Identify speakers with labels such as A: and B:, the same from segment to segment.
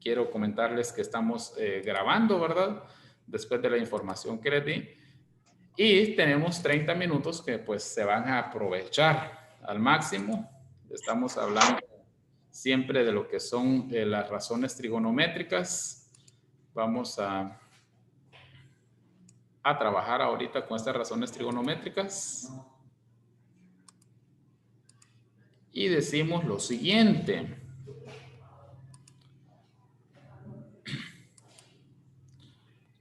A: quiero comentarles que estamos grabando, ¿verdad? Después de la información que les di. Y tenemos 30 minutos que pues se van a aprovechar al máximo. Estamos hablando siempre de lo que son las razones trigonométricas. Vamos a trabajar ahorita con estas razones trigonométricas. Y decimos lo siguiente.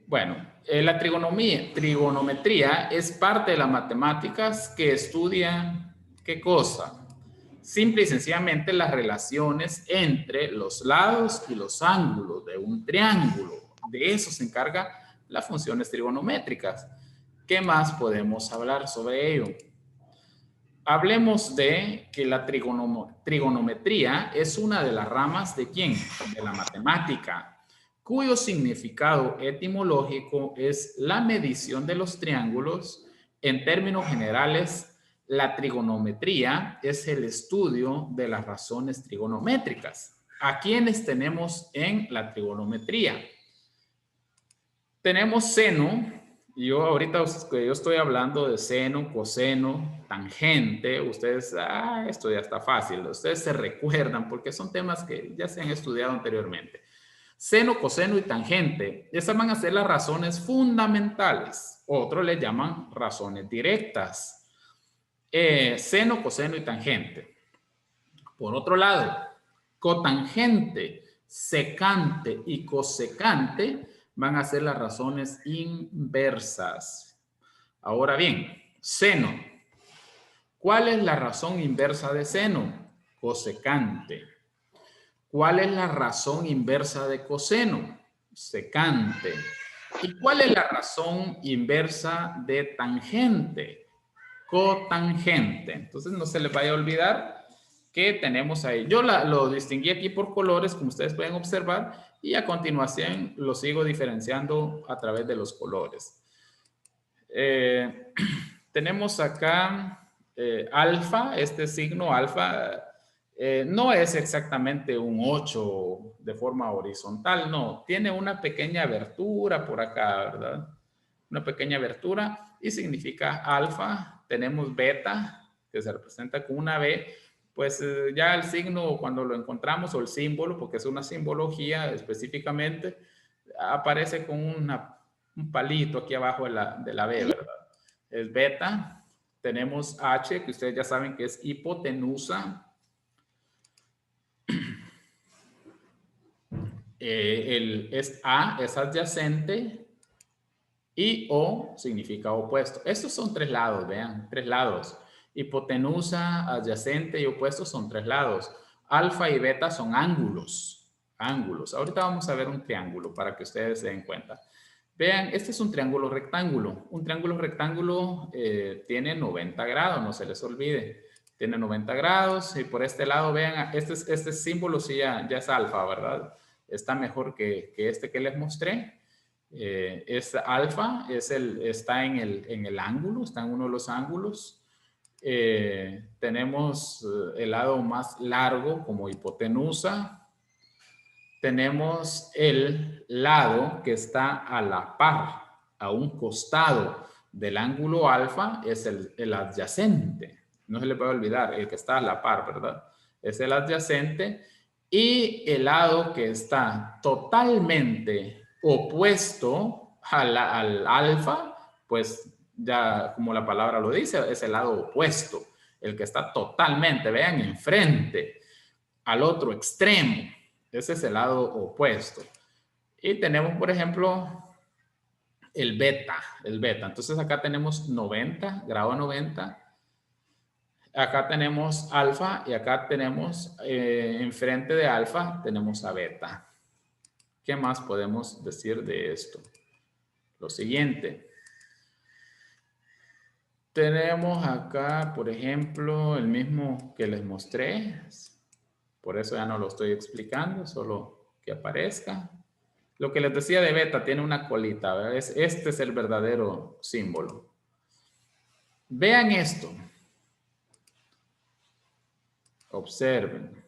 A: Bueno, la trigonometría es parte de las matemáticas que estudia, ¿qué cosa? Simple y sencillamente las relaciones entre los lados y los ángulos de un triángulo. De eso se encarga las funciones trigonométricas. ¿Qué más podemos hablar sobre ello? Hablemos de que la trigonometría es una de las ramas de ¿quién? De la matemática, cuyo significado etimológico es la medición de los triángulos. En términos generales, la trigonometría es el estudio de las razones trigonométricas. ¿A quiénes tenemos en la trigonometría? Tenemos seno. Yo ahorita yo estoy hablando de seno, coseno, tangente. Ustedes, esto ya está fácil. Ustedes se recuerdan porque son temas que ya se han estudiado anteriormente. Seno, coseno y tangente. Esas van a ser las razones fundamentales. Otros le llaman razones directas. Seno, coseno y tangente. Por otro lado, cotangente, secante y cosecante van a ser las razones inversas. Ahora bien, seno. ¿Cuál es la razón inversa de seno? Cosecante. ¿Cuál es la razón inversa de coseno? Secante. ¿Y cuál es la razón inversa de tangente? Cotangente. Entonces no se les vaya a olvidar que tenemos ahí. Yo lo distinguí aquí por colores, como ustedes pueden observar, y a continuación lo sigo diferenciando a través de los colores. Tenemos acá alfa, este signo alfa no es exactamente un 8 de forma horizontal, no, tiene una pequeña abertura por acá, ¿verdad? Una pequeña abertura y significa alfa. Tenemos beta, que se representa con una B, pues ya el signo cuando lo encontramos o el símbolo, porque es una simbología específicamente, aparece con un palito aquí abajo de la B, ¿verdad? Es beta. Tenemos H, que ustedes ya saben que es hipotenusa. Es A, es adyacente. Y O significa opuesto. Estos son tres lados, vean, tres lados. Hipotenusa, adyacente y opuesto son tres lados. Alfa y beta son ángulos. Ángulos. Ahorita vamos a ver un triángulo para que ustedes se den cuenta. Vean, este es un triángulo rectángulo. Un triángulo rectángulo tiene 90 grados, no se les olvide. Tiene 90 grados y por este lado, vean, este símbolo sí ya es alfa, ¿verdad? Está mejor que este que les mostré. Es alfa, está en el ángulo, está en uno de los ángulos. Tenemos el lado más largo como hipotenusa. Tenemos el lado que está a la par, a un costado del ángulo alfa, es el adyacente. No se le puede olvidar, el que está a la par, ¿verdad? Es el adyacente. Y el lado que está totalmente opuesto al alfa, pues ya como la palabra lo dice, es el lado opuesto. El que está totalmente, vean, enfrente, al otro extremo. Ese es el lado opuesto. Y tenemos, por ejemplo, el beta. Entonces acá tenemos 90, grado 90. Acá tenemos alfa y acá tenemos, enfrente de alfa, tenemos a beta. ¿Qué más podemos decir de esto? Lo siguiente. Tenemos acá, por ejemplo, el mismo que les mostré. Por eso ya no lo estoy explicando, solo que aparezca. Lo que les decía de beta tiene una colita, ¿verdad? Este es el verdadero símbolo. Vean esto. Observen.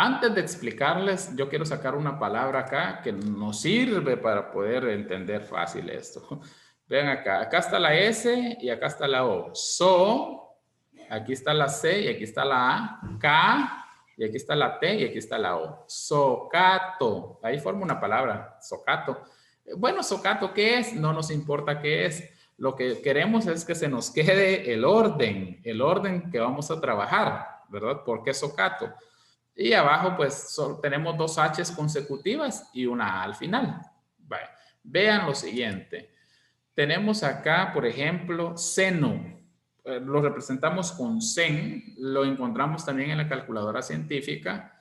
A: Antes de explicarles, yo quiero sacar una palabra acá que nos sirve para poder entender fácil esto. Vean acá, acá está la S y acá está la O. So, aquí está la C y aquí está la A. K, y aquí está la T y aquí está la O. Socato. Ahí forma una palabra, socato. Bueno, socato, ¿qué es? No nos importa qué es. Lo que queremos es que se nos quede el orden que vamos a trabajar, ¿verdad? ¿Por qué socato? Y abajo pues tenemos dos H's consecutivas y una A al final. Vale. Vean lo siguiente. Tenemos acá, por ejemplo, seno. Lo representamos con sen. Lo encontramos también en la calculadora científica.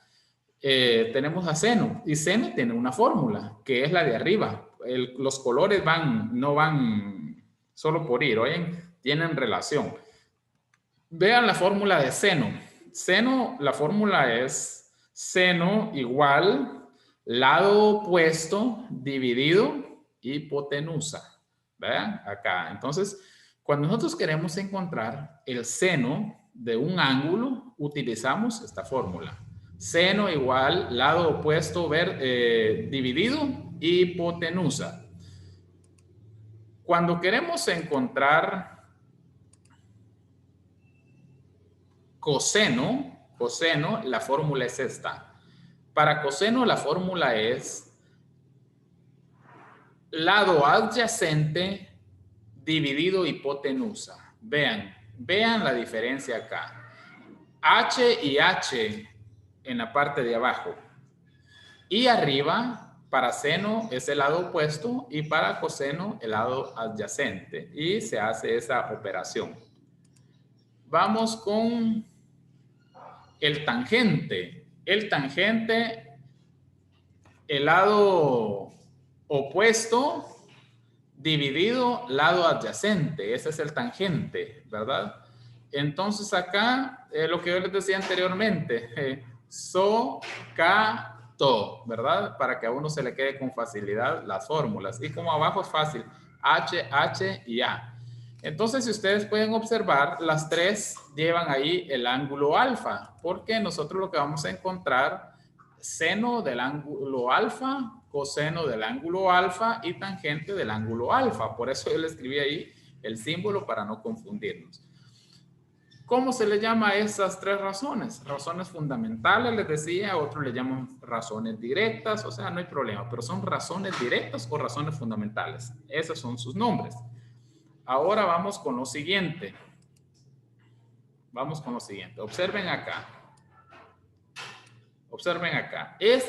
A: Tenemos a seno. Y seno tiene una fórmula, que es la de arriba. Los colores no van solo por ir, ¿oyen? Tienen relación. Vean la fórmula de seno. Seno, la fórmula es seno igual lado opuesto dividido hipotenusa. Vean acá. Entonces, cuando nosotros queremos encontrar el seno de un ángulo, utilizamos esta fórmula. Seno igual lado opuesto dividido hipotenusa. Cuando queremos encontrar coseno, la fórmula es esta. Para coseno la fórmula es lado adyacente dividido hipotenusa. Vean la diferencia acá. H y H en la parte de abajo. Y arriba, para seno es el lado opuesto y para coseno el lado adyacente. Y se hace esa operación. Vamos con el tangente. El tangente, el lado opuesto dividido lado adyacente. Ese es el tangente, ¿verdad? Entonces acá, lo que yo les decía anteriormente, socato, ¿verdad? Para que a uno se le quede con facilidad las fórmulas. Y como abajo es fácil, H, H y A. Entonces, si ustedes pueden observar, las tres llevan ahí el ángulo alfa, porque nosotros lo que vamos a encontrar, seno del ángulo alfa, coseno del ángulo alfa y tangente del ángulo alfa. Por eso yo le escribí ahí el símbolo para no confundirnos. ¿Cómo se le llama a esas tres razones? Razones fundamentales, les decía, otros le llaman razones directas, o sea, no hay problema, pero son razones directas o razones fundamentales. Esos son sus nombres. Ahora vamos con lo siguiente. Observen acá.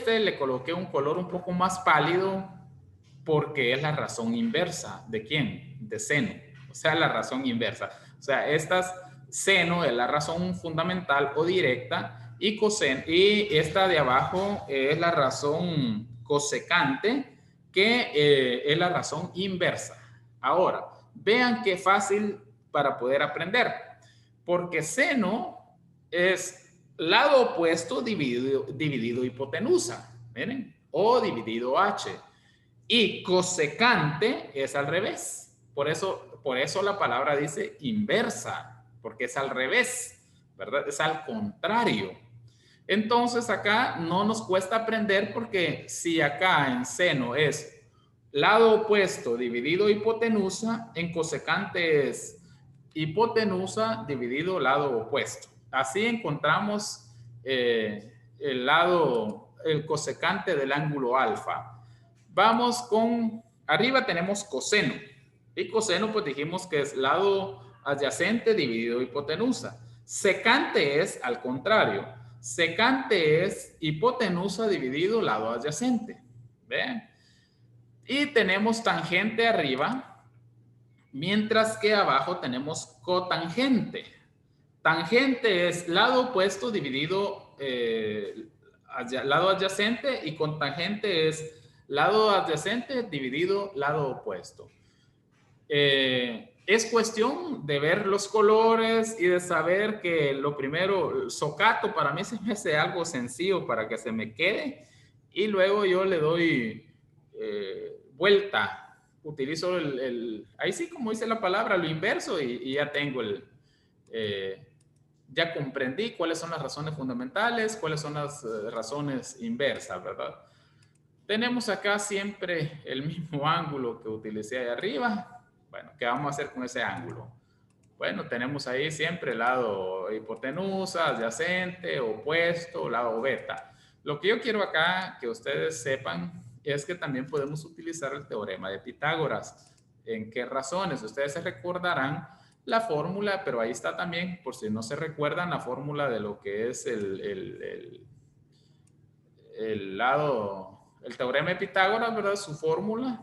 A: Le coloqué un color un poco más pálido porque es la razón inversa. ¿De quién? De seno. O sea, la razón inversa. O sea, seno es la razón fundamental o directa y esta de abajo es la razón cosecante, que es la razón inversa. Ahora, vean qué fácil para poder aprender, porque seno es lado opuesto dividido hipotenusa, miren, o dividido h, y cosecante es al revés. Por eso la palabra dice inversa, porque es al revés, ¿verdad? Es al contrario. Entonces acá no nos cuesta aprender, porque si acá en seno es lado opuesto dividido hipotenusa, en cosecante es hipotenusa dividido lado opuesto. Así encontramos el cosecante del ángulo alfa. Vamos con, arriba tenemos coseno. Y coseno pues dijimos que es lado adyacente dividido hipotenusa. Secante es al contrario. Secante es hipotenusa dividido lado adyacente. ¿Ven? Y tenemos tangente arriba, mientras que abajo tenemos cotangente. Tangente es lado opuesto dividido lado adyacente, y cotangente es lado adyacente dividido lado opuesto. Es cuestión de ver los colores y de saber que lo primero, socato, para mí se me hace algo sencillo para que se me quede, y luego yo le doy vuelta, utilizo ahí sí, como dice la palabra, lo inverso, y ya tengo ya comprendí cuáles son las razones fundamentales, cuáles son las razones inversas, ¿verdad? Tenemos acá siempre el mismo ángulo que utilicé ahí arriba. Bueno, ¿qué vamos a hacer con ese ángulo? Bueno, tenemos ahí siempre el lado hipotenusa, adyacente, opuesto, lado beta. Lo que yo quiero acá que ustedes sepan es que también podemos utilizar el teorema de Pitágoras. ¿En qué razones? Ustedes se recordarán la fórmula, pero ahí está también, por si no se recuerdan, la fórmula de lo que es el lado, el teorema de Pitágoras, ¿verdad? Su fórmula.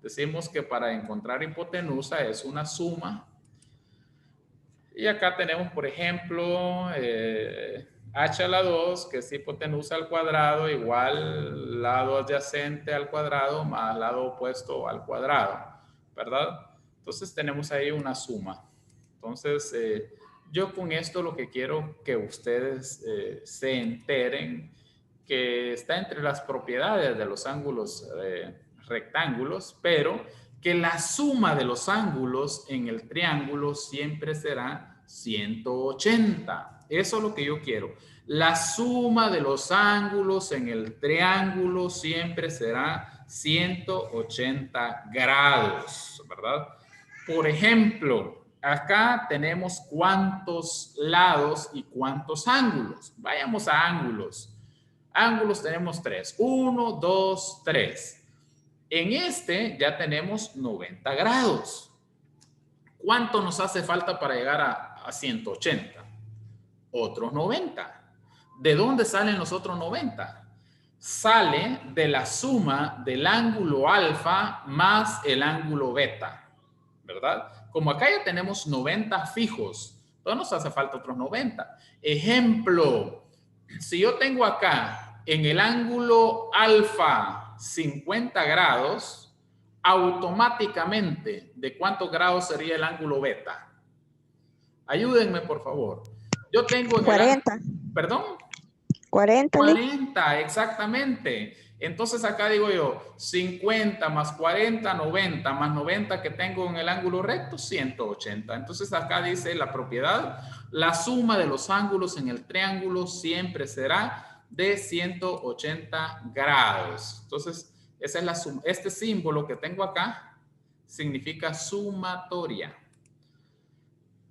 A: Decimos que para encontrar hipotenusa es una suma. Y acá tenemos, por ejemplo, h a la 2, que es hipotenusa al cuadrado, igual lado adyacente al cuadrado más lado opuesto al cuadrado, ¿verdad? Entonces tenemos ahí una suma. Entonces, yo con esto lo que quiero que ustedes se enteren que está entre las propiedades de los ángulos rectángulos, pero que la suma de los ángulos en el triángulo siempre será 180. Eso es lo que yo quiero. La suma de los ángulos en el triángulo siempre será 180 grados, ¿verdad? Por ejemplo, acá tenemos cuántos lados y cuántos ángulos. Vayamos a ángulos. Ángulos tenemos 3. 1, 2, 3. En este ya tenemos 90 grados. ¿Cuánto nos hace falta para llegar a 180? Otros 90. ¿De dónde salen los otros 90? Sale de la suma del ángulo alfa más el ángulo beta, ¿verdad? Como acá ya tenemos 90 fijos, entonces nos hace falta otros 90. Ejemplo, si yo tengo acá en el ángulo alfa 50 grados, automáticamente, ¿de cuántos grados sería el ángulo beta? Ayúdenme, por favor. Yo tengo en
B: 40.
A: ¿Perdón?
B: 40.
A: 40, exactamente. Entonces acá digo yo, 50 más 40, 90, más 90 que tengo en el ángulo recto, 180. Entonces acá dice la propiedad, la suma de los ángulos en el triángulo siempre será de 180 grados. Entonces, esa es la suma. Este símbolo que tengo acá significa sumatoria.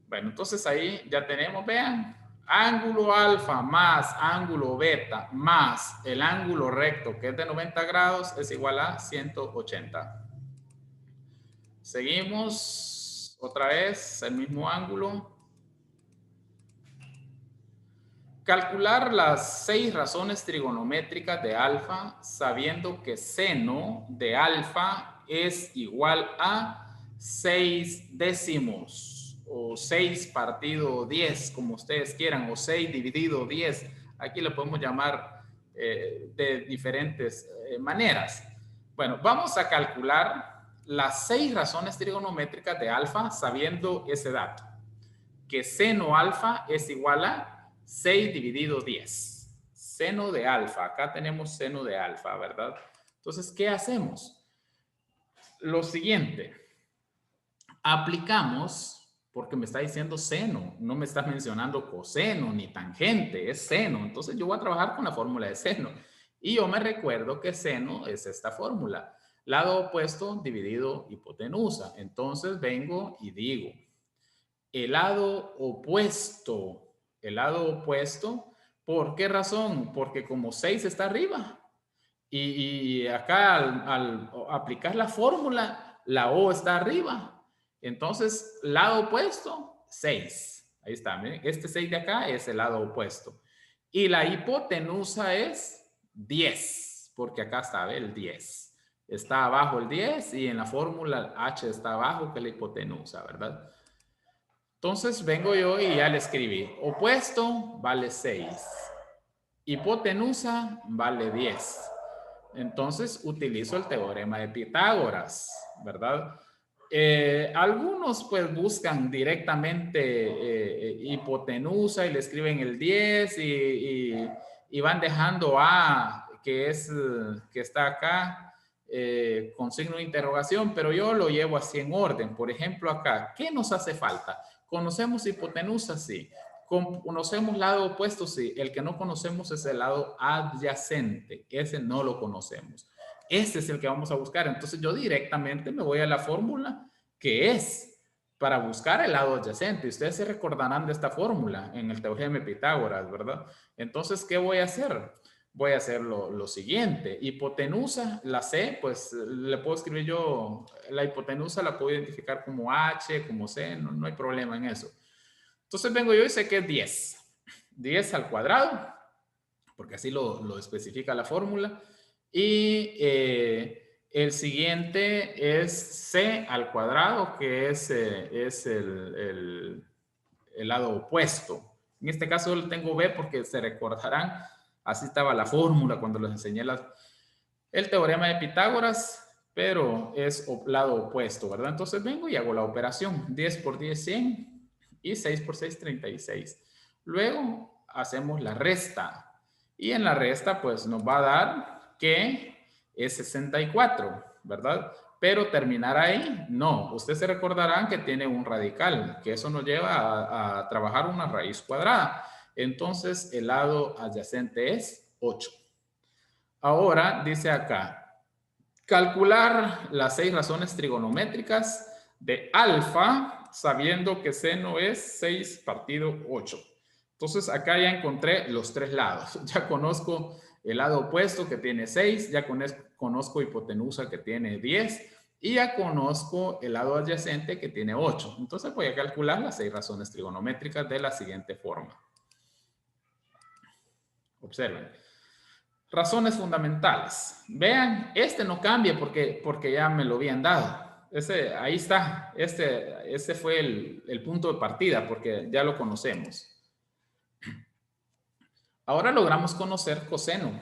A: Bueno, entonces ahí ya tenemos, vean, ángulo alfa más ángulo beta más el ángulo recto que es de 90 grados es igual a 180. Seguimos otra vez el mismo ángulo. Calcular las 6 razones trigonométricas de alfa sabiendo que seno de alfa es igual a 6 décimos. O 6 partido 10, como ustedes quieran, o 6 dividido 10. Aquí lo podemos llamar de diferentes maneras. Bueno, vamos a calcular las 6 razones trigonométricas de alfa sabiendo ese dato. Que seno alfa es igual a 6 dividido 10. Seno de alfa. Acá tenemos seno de alfa, ¿verdad? Entonces, ¿qué hacemos? Lo siguiente. Aplicamos... porque me está diciendo seno, no me está mencionando coseno ni tangente, es seno. Entonces yo voy a trabajar con la fórmula de seno. Y yo me recuerdo que seno es esta fórmula. Lado opuesto dividido hipotenusa. Entonces vengo y digo, el lado opuesto, ¿por qué razón? Porque como 6 está arriba. Y acá al aplicar la fórmula, la O está arriba. Entonces, lado opuesto, 6. Ahí está, miren. Este 6 de acá es el lado opuesto. Y la hipotenusa es 10, porque acá está, ¿ve? El 10. Está abajo el 10 y en la fórmula H está abajo, que es la hipotenusa, ¿verdad? Entonces, vengo yo y ya le escribí. Opuesto vale 6. Hipotenusa vale 10. Entonces, utilizo el teorema de Pitágoras, ¿verdad? Algunos pues buscan directamente hipotenusa y le escriben el 10 y van dejando A, que está acá, con signo de interrogación, pero yo lo llevo así en orden. Por ejemplo, acá, ¿qué nos hace falta? ¿Conocemos hipotenusa? Sí. ¿Conocemos lado opuesto? Sí. El que no conocemos es el lado adyacente. Ese no lo conocemos. Ese es el que vamos a buscar. Entonces yo directamente me voy a la fórmula que es para buscar el lado adyacente. Ustedes se recordarán de esta fórmula en el teorema de Pitágoras, ¿verdad? Entonces, ¿qué voy a hacer? Voy a hacer lo siguiente. Hipotenusa, la C, pues le puedo escribir yo, la hipotenusa la puedo identificar como H, como C, no hay problema en eso. Entonces vengo yo y sé que es 10. 10 al cuadrado, porque así lo especifica la fórmula. Y el siguiente es C al cuadrado, que es el lado opuesto. En este caso lo tengo B porque se recordarán, así estaba la fórmula cuando les enseñé el teorema de Pitágoras, pero es lado opuesto, ¿verdad? Entonces vengo y hago la operación. 10 por 10, 100 y 6 por 6, 36. Luego hacemos la resta y en la resta pues nos va a dar que es 64, ¿verdad? Pero terminar ahí, no. Ustedes se recordarán que tiene un radical, que eso nos lleva a trabajar una raíz cuadrada. Entonces el lado adyacente es 8. Ahora dice acá, calcular las 6 razones trigonométricas de alfa sabiendo que seno es 6 partido 8. Entonces acá ya encontré los 3 lados. Ya conozco el lado opuesto que tiene 6, ya conozco hipotenusa que tiene 10 y ya conozco el lado adyacente que tiene 8. Entonces voy a calcular las 6 razones trigonométricas de la siguiente forma. Observen. Razones fundamentales. Vean, este no cambia porque ya me lo habían dado. Ahí está. Ese fue el punto de partida porque ya lo conocemos. Ahora logramos conocer coseno.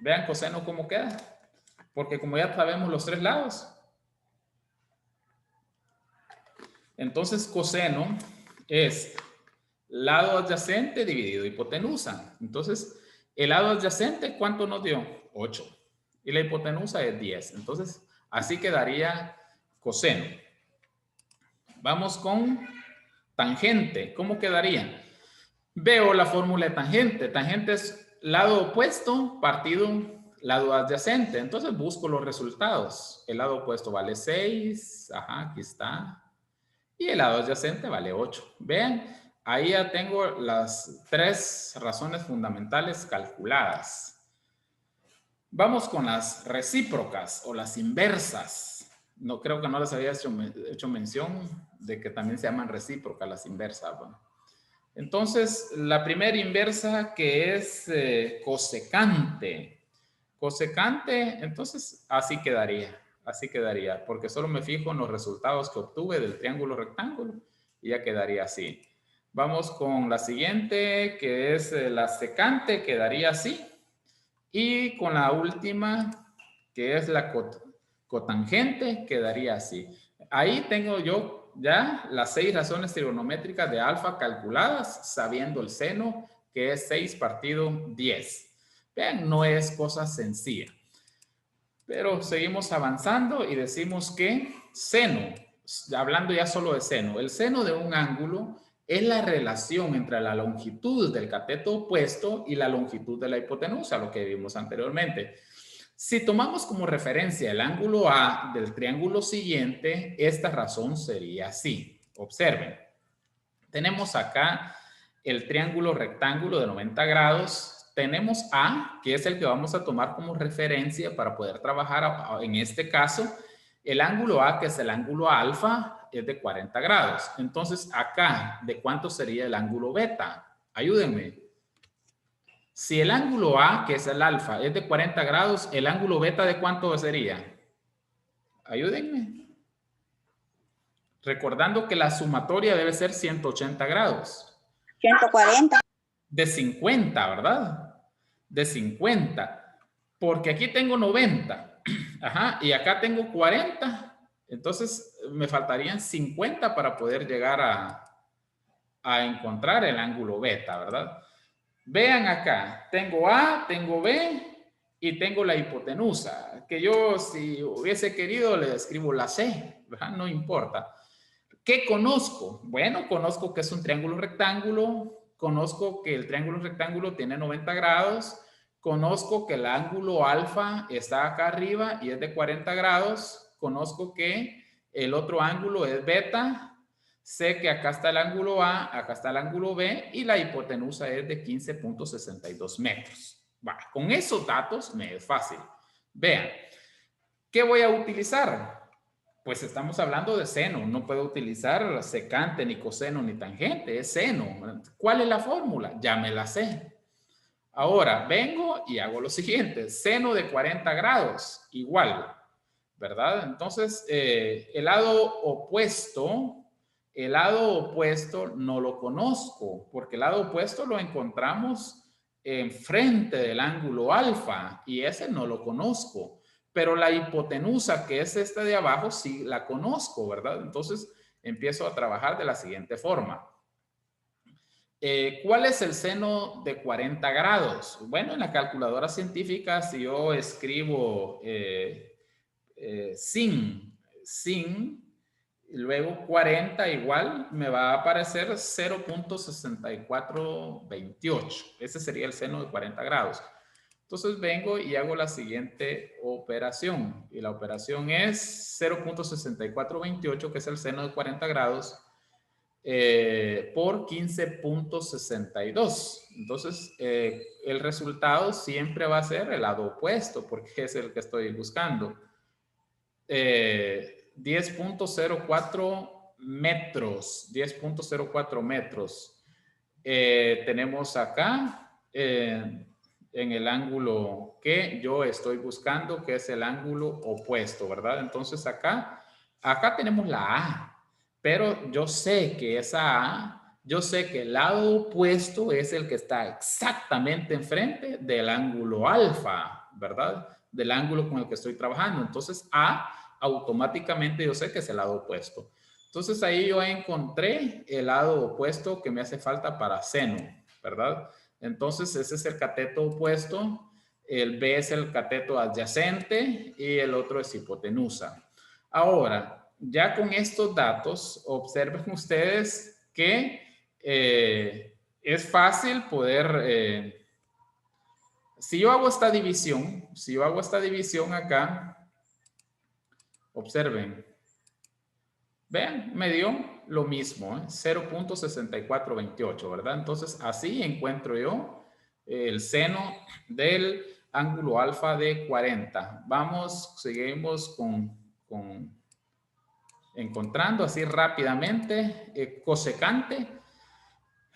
A: Vean coseno cómo queda. Porque como ya sabemos los 3 lados. Entonces coseno es lado adyacente dividido hipotenusa. Entonces el lado adyacente, ¿cuánto nos dio? 8. Y la hipotenusa es 10. Entonces así quedaría coseno. Vamos con tangente. ¿Cómo quedaría? Veo la fórmula de tangente. Tangente es lado opuesto partido lado adyacente. Entonces busco los resultados. El lado opuesto vale 6. Ajá, aquí está. Y el lado adyacente vale 8. Vean, ahí ya tengo las 3 razones fundamentales calculadas. Vamos con las recíprocas o las inversas. No creo que no les había hecho mención de que también se llaman recíprocas las inversas. Bueno. Entonces, la primera inversa que es cosecante. Cosecante, entonces así quedaría. Así quedaría, porque solo me fijo en los resultados que obtuve del triángulo rectángulo y ya quedaría así. Vamos con la siguiente, que es la secante, quedaría así. Y con la última, que es la cotangente, quedaría así. Ahí tengo yo ya las 6 razones trigonométricas de alfa calculadas, sabiendo el seno, que es 6 partido 10. Vean, no es cosa sencilla. Pero seguimos avanzando y decimos que seno, hablando ya solo de seno, el seno de un ángulo es la relación entre la longitud del cateto opuesto y la longitud de la hipotenusa, lo que vimos anteriormente. Si tomamos como referencia el ángulo A del triángulo siguiente, esta razón sería así. Observen, tenemos acá el triángulo rectángulo de 90 grados. Tenemos A, que es el que vamos a tomar como referencia para poder trabajar en este caso. El ángulo A, que es el ángulo alfa, es de 40 grados. Entonces, acá, ¿de cuánto sería el ángulo beta? Ayúdenme. Si el ángulo A, que es el alfa, es de 40 grados, ¿el ángulo beta de cuánto sería? Ayúdenme. Recordando que la sumatoria debe ser 180 grados.
B: 140.
A: De 50, ¿verdad? De 50. Porque aquí tengo 90. Ajá, y acá tengo 40. Entonces me faltarían 50 para poder llegar a encontrar el ángulo beta, ¿verdad? Vean acá, tengo A, tengo B y tengo la hipotenusa, que yo si hubiese querido le escribo la C, ¿verdad? No importa. ¿Qué conozco? Bueno, conozco que es un triángulo rectángulo conozco que el triángulo rectángulo tiene 90 grados, conozco que el ángulo alfa está acá arriba y es de 40 grados, conozco que el otro ángulo es beta, sé que acá está el ángulo A, acá está el ángulo B y la hipotenusa es de 15.62 metros. Va, con esos datos me es fácil. Vean, ¿qué voy a utilizar? Pues estamos hablando de seno, no puedo utilizar secante, ni coseno, ni tangente, es seno. ¿Cuál es la fórmula? Ya me la sé. Ahora vengo y hago lo siguiente, seno de 40 grados, igual, ¿verdad? Entonces, el lado opuesto no lo conozco, porque el lado opuesto lo encontramos enfrente del ángulo alfa y ese no lo conozco. Pero la hipotenusa, que es esta de abajo, sí la conozco, ¿verdad? Entonces, empiezo a trabajar de la siguiente forma. ¿Cuál es el seno de 40 grados? Bueno, en la calculadora científica, si yo escribo sin, y luego 40 igual, me va a aparecer 0.6428. Ese sería el seno de 40 grados. Entonces vengo y hago la siguiente operación. Y la operación es 0.6428, que es el seno de 40 grados, por 15.62. Entonces, el resultado siempre va a ser el lado opuesto, porque es el que estoy buscando. 10.04 metros. 10.04 metros. Tenemos acá en el ángulo que yo estoy buscando, que es el ángulo opuesto, ¿verdad? Entonces acá tenemos la A, pero yo sé que esa A, yo sé que el lado opuesto es el que está exactamente enfrente del ángulo alfa, ¿verdad? Del ángulo con el que estoy trabajando. Entonces A, automáticamente yo sé que es el lado opuesto. Entonces ahí yo encontré el lado opuesto que me hace falta para seno, ¿verdad? Entonces, ese es el cateto opuesto, el B es el cateto adyacente y el otro es hipotenusa. Ahora, ya con estos datos, observen ustedes que es fácil poder, si yo hago esta división acá, observen, vean, me dio lo mismo, 0.6428, ¿verdad? Entonces, así encuentro yo el seno del ángulo alfa de 40. Seguimos encontrando así rápidamente cosecante.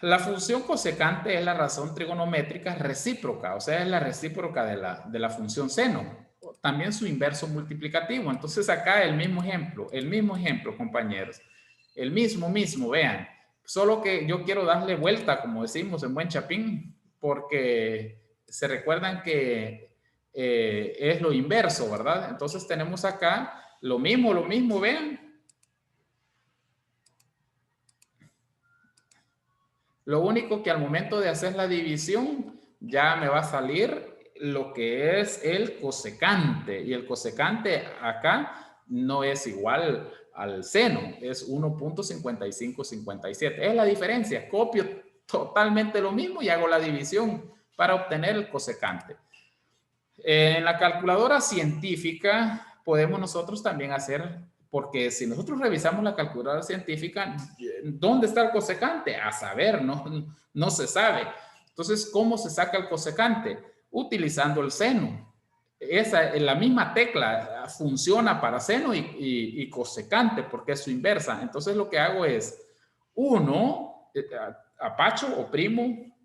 A: La función cosecante es la razón trigonométrica recíproca, o sea, es la recíproca de la función seno. También su inverso multiplicativo. Entonces acá el mismo ejemplo, compañeros. El mismo, vean. Solo que yo quiero darle vuelta, como decimos en buen chapín, porque se recuerdan que es lo inverso, ¿verdad? Entonces tenemos acá lo mismo, vean. Lo único que al momento de hacer la división ya me va a salir lo que es el cosecante. Y el cosecante acá no es igual al seno, es 1.5557. Es la diferencia. Copio totalmente lo mismo y hago la división para obtener el cosecante. En la calculadora científica podemos nosotros también hacer, porque si nosotros revisamos la calculadora científica, ¿dónde está el cosecante? A saber, no se sabe. Entonces, ¿cómo se saca el cosecante? Utilizando el seno. La misma tecla funciona para seno y cosecante porque es su inversa. Entonces, lo que hago es 1, apacho o primo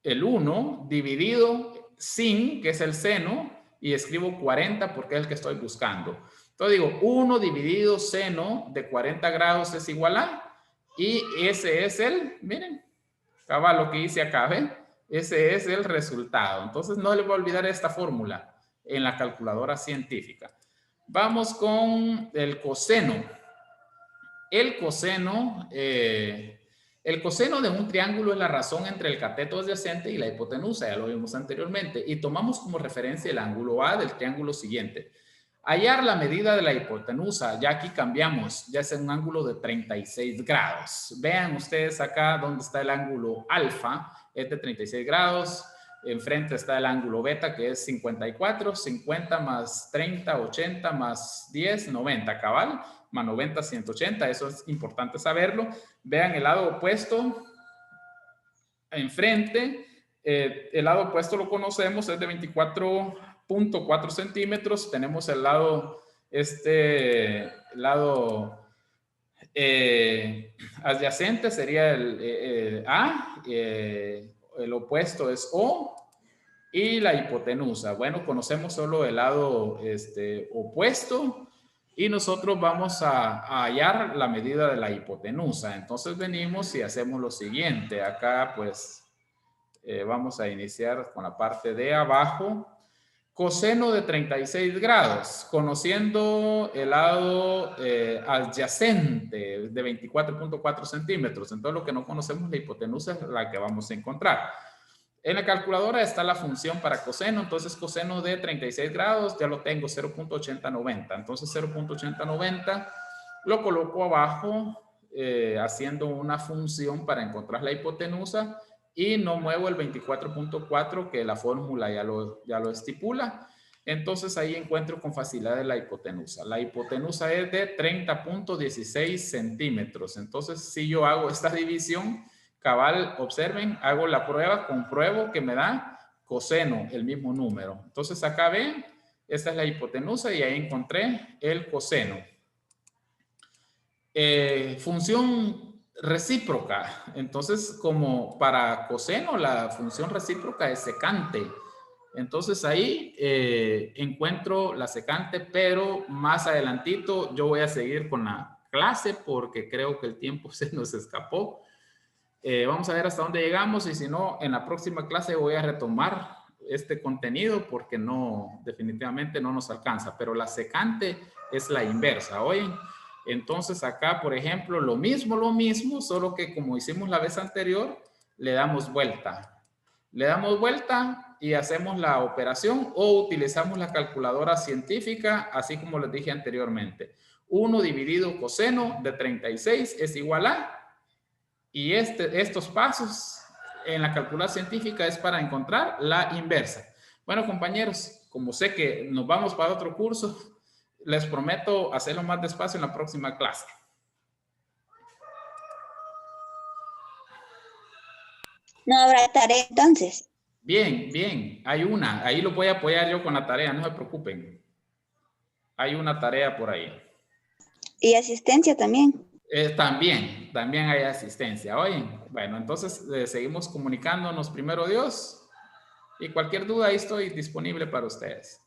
A: el 1 dividido sin, que es el seno, y escribo 40 porque es el que estoy buscando. Entonces digo, 1 dividido seno de 40 grados es igual a, y ese es miren, acaba lo que hice acá, ¿ven? Ese es el resultado. Entonces no le voy a olvidar esta fórmula en la calculadora científica. Vamos con el coseno. El coseno de un triángulo es la razón entre el cateto adyacente y la hipotenusa, ya lo vimos anteriormente, y tomamos como referencia el ángulo A del triángulo siguiente. Hallar la medida de la hipotenusa. Ya aquí cambiamos, ya es en un ángulo de 36 grados. Vean ustedes acá donde está el ángulo alfa, es de 36 grados. Enfrente está el ángulo beta, que es 54, 50 más 30, 80 más 10, 90, cabal, más 90, 180. Eso es importante saberlo. Vean el lado opuesto enfrente. El lado opuesto lo conocemos, es de 24.4 centímetros. Tenemos el lado, adyacente sería el A, el opuesto es O, y la hipotenusa. Bueno, conocemos solo el lado opuesto y nosotros vamos a hallar la medida de la hipotenusa. Entonces venimos y hacemos lo siguiente. Acá pues vamos a iniciar con la parte de abajo. Coseno de 36 grados, conociendo el lado adyacente de 24.4 centímetros. Entonces lo que no conocemos, la hipotenusa, es la que vamos a encontrar. En la calculadora está la función para coseno, entonces coseno de 36 grados, ya lo tengo, 0.8090. Entonces 0.8090 lo coloco abajo haciendo una función para encontrar la hipotenusa y no muevo el 24.4 que la fórmula ya lo estipula. Entonces ahí encuentro con facilidad la hipotenusa. La hipotenusa es de 30.16 centímetros. Entonces si yo hago esta división, cabal, observen, hago la prueba, compruebo que me da coseno, el mismo número. Entonces acá ven, esta es la hipotenusa y ahí encontré el coseno. Función recíproca. Entonces, como para coseno, la función recíproca es secante. Entonces ahí encuentro la secante, pero más adelantito yo voy a seguir con la clase porque creo que el tiempo se nos escapó. Vamos a ver hasta dónde llegamos y si no, en la próxima clase voy a retomar este contenido porque no, definitivamente no nos alcanza, pero la secante es la inversa, ¿oyen? Entonces acá, por ejemplo, lo mismo, solo que como hicimos la vez anterior, le damos vuelta. Le damos vuelta y hacemos la operación o utilizamos la calculadora científica, así como les dije anteriormente. 1 dividido coseno de 36 es igual a... Y estos pasos en la calculadora científica es para encontrar la inversa. Bueno, compañeros, como sé que nos vamos para otro curso, les prometo hacerlo más despacio en la próxima clase.
B: No habrá tarea entonces.
A: Bien, bien. Hay una. Ahí lo voy a apoyar yo con la tarea, no se preocupen. Hay una tarea por ahí.
B: Y asistencia también.
A: También hay asistencia. Oye, bueno, entonces seguimos comunicándonos primero Dios y cualquier duda ahí estoy disponible para ustedes.